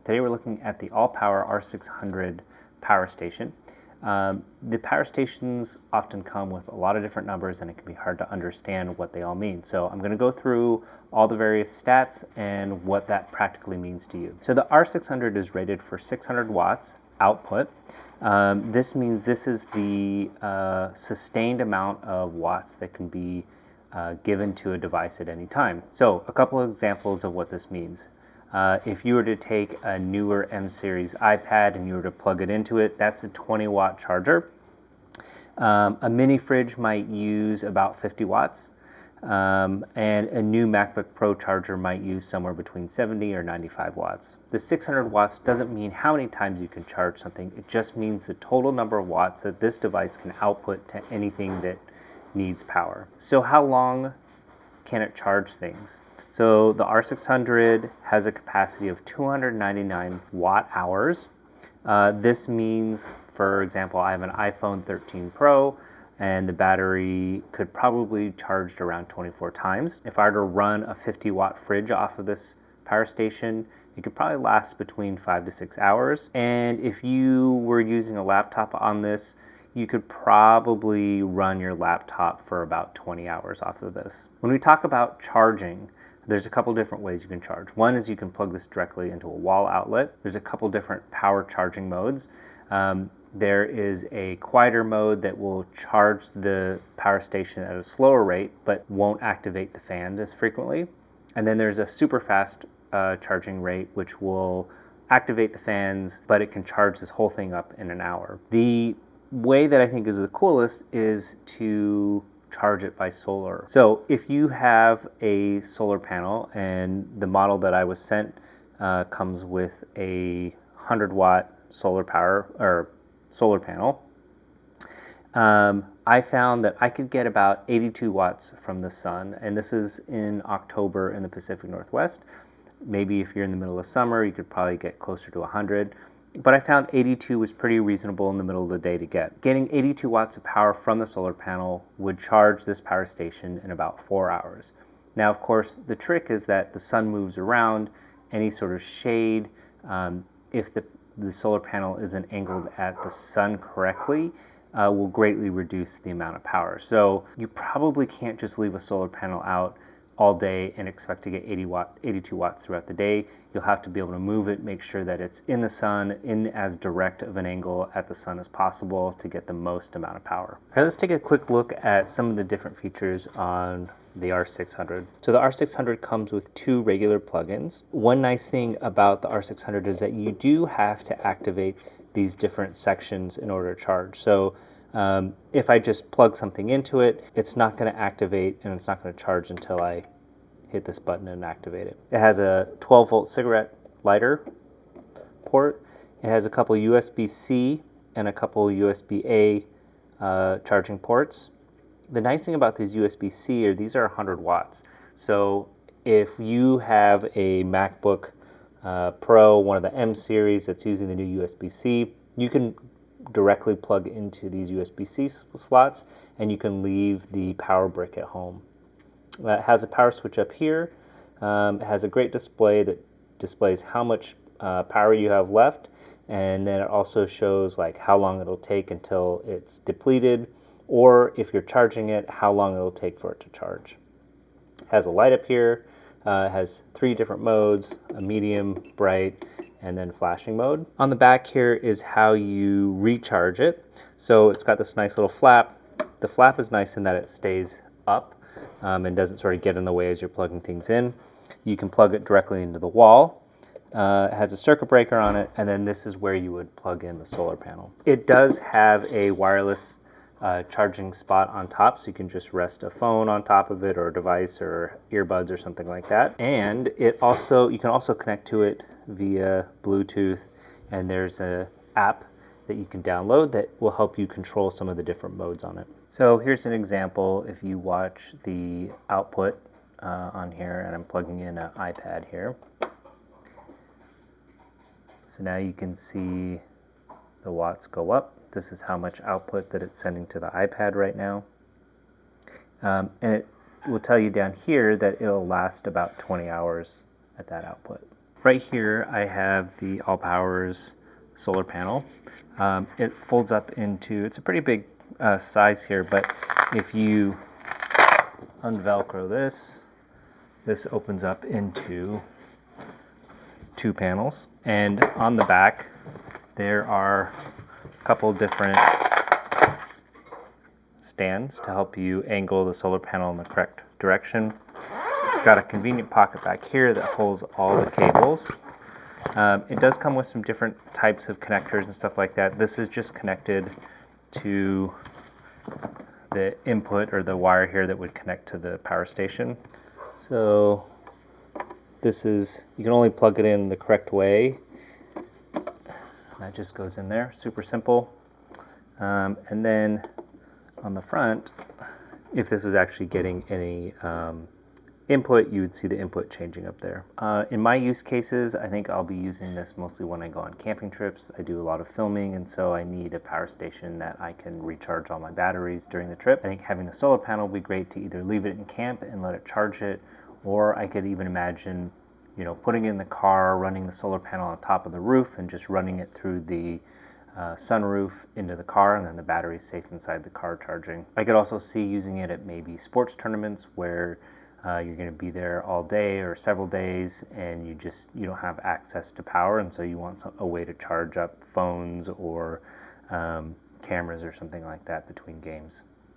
Today we're looking at the ALLPOWER R600 power station. The power stations often come with a lot of different numbers and it can be hard to understand what they all mean. So I'm going to go through all the various stats and what that practically means to you. So the R600 is rated for 600 watts output. This means this is the sustained amount of watts that can be given to a device at any time. So a couple of examples of what this means. If you were to take a newer M series iPad and you were to plug it into it, that's a 20-watt charger. A mini fridge might use about 50 watts, and a new MacBook Pro charger might use somewhere between 70 or 95 watts. The 600 watts doesn't mean how many times you can charge something, it just means the total number of watts that this device can output to anything that needs power. So how long can it charge things? So the R600 has a capacity of 299 watt hours. This means, for example, I have an iPhone 13 Pro and the battery could probably be charged around 24 times. If I were to run a 50 watt fridge off of this power station, it could probably last between 5 to 6 hours. And if you were using a laptop on this, you could probably run your laptop for about 20 hours off of this. When we talk about charging, there's a couple different ways you can charge. One is you can plug this directly into a wall outlet. There's a couple different power charging modes. There is a quieter mode that will charge the power station at a slower rate but won't activate the fan as frequently. And then there's a super fast charging rate which will activate the fans, but it can charge this whole thing up in an hour. The way that I think is the coolest is to charge it by solar. So if you have a solar panel, and the model that I was sent comes with a 100-watt solar power or solar panel, I found that I could get about 82 watts from the sun, and this is in October in the Pacific Northwest. Maybe if you're in the middle of summer, you could probably get closer to 100. But I found 82 was pretty reasonable in the middle of the day to get. Getting 82 watts of power from the solar panel would charge this power station in about 4 hours. Now, of course, the trick is that the sun moves around. Any sort of shade, if the solar panel isn't angled at the sun correctly, will greatly reduce the amount of power. So you probably can't just leave a solar panel out all day and expect to get 82 watts throughout the day. You'll have to be able to move it, make sure that it's in the sun, in as direct of an angle at the sun as possible to get the most amount of power. All right, let's take a quick look at some of the different features on the R600. So the R600 comes with 2 regular plugins. One nice thing about the R600 is that you do have to activate these different sections in order to charge. So if I just plug something into it, it's not going to activate and it's not going to charge until I hit this button and activate it. It has a 12-volt cigarette lighter port. It has a couple USB-C and a couple USB-A charging ports. The nice thing about these USB-C are these are 100 watts. So if you have a MacBook Pro, one of the M series that's using the new USB-C, you can directly plug into these USB-C slots and you can leave the power brick at home. It has a power switch up here. It has a great display that displays how much power you have left, and then it also shows like how long it'll take until it's depleted, or if you're charging it, how long it'll take for it to charge. It has a light up here. It has 3 different modes, a medium, bright, and then flashing mode. On the back here is how you recharge it. So it's got this nice little flap. The flap is nice in that it stays up and doesn't sort of get in the way as you're plugging things in. You can plug it directly into the wall. It has a circuit breaker on it, and then this is where you would plug in the solar panel. It does have a wireless charging spot on top, so you can just rest a phone on top of it or a device or earbuds or something like that. And you can also connect to it via Bluetooth, and there's an app that you can download that will help you control some of the different modes on it. So here's an example. If you watch the output on here, and I'm plugging in an iPad here. So now you can see the watts go up. This is how much output that it's sending to the iPad right now. And it will tell you down here that it'll last about 20 hours at that output. Right here I have the ALLPOWERS solar panel. It folds up into, it's a pretty big size here, but if you unvelcro this, this opens up into 2 panels. And on the back there are a couple different stands to help you angle the solar panel in the correct direction. It's got a convenient pocket back here that holds all the cables. It does come with some different types of connectors and stuff like that. This is just connected to the input or the wire here that would connect to the power station. So this is, you can only plug it in the correct way. That just goes in there, super simple. And then on the front, if this was actually getting any input, you would see the input changing up there. In my use cases, I think I'll be using this mostly when I go on camping trips. I do a lot of filming, and so I need a power station that I can recharge all my batteries during the trip. I think having the solar panel would be great to either leave it in camp and let it charge it, or I could even imagine, you know, putting it in the car, running the solar panel on top of the roof and just running it through the sunroof into the car, and then the battery's safe inside the car charging. I could also see using it at maybe sports tournaments where you're going to be there all day or several days, and you don't have access to power, and so you want a way to charge up phones or cameras or something like that between games.